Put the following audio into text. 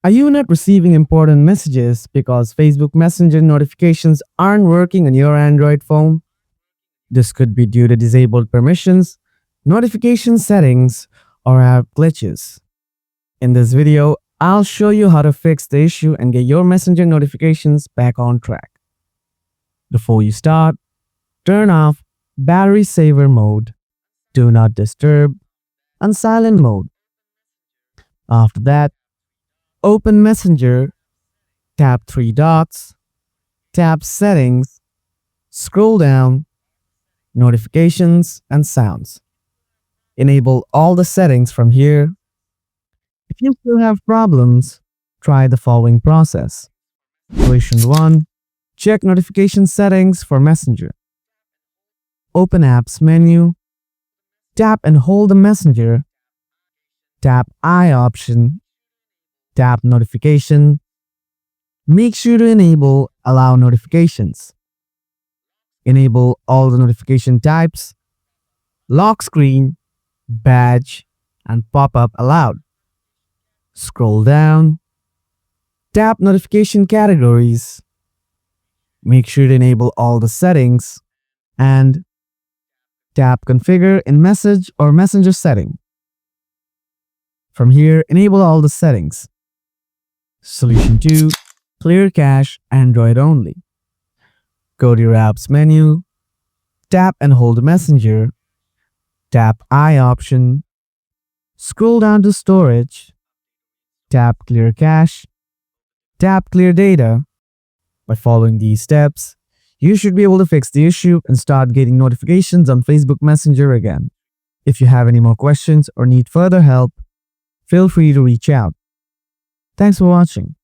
Are you not receiving important messages because Facebook Messenger notifications aren't working on your Android phone? This could be due to disabled permissions, notification settings, or app glitches. In this video, I'll show you how to fix the issue and get your Messenger notifications back on track. Before you start, turn off Battery Saver Mode, Do Not Disturb, and Silent Mode. After that, open Messenger, tap three dots, tap Settings, scroll down, Notifications and Sounds. Enable all the settings from here. If you still have problems, try the following process. Solution 1. Check notification settings for Messenger. Open Apps menu, tap and hold the Messenger, tap I option, tap Notification. Make sure to enable Allow Notifications. Enable all the notification types, lock screen, badge, and pop-up allowed. Scroll down, tap notification categories. Make sure to enable all the settings and tap configure in message or messenger setting. From here, enable all the settings. Solution 2. Clear cache Android only. Go to your apps menu, tap and hold Messenger, tap I option, scroll down to storage, tap clear cache, tap clear data. By following these steps, you should be able to fix the issue and start getting notifications on Facebook Messenger again. If you have any more questions or need further help, feel free to reach out. Thanks for watching.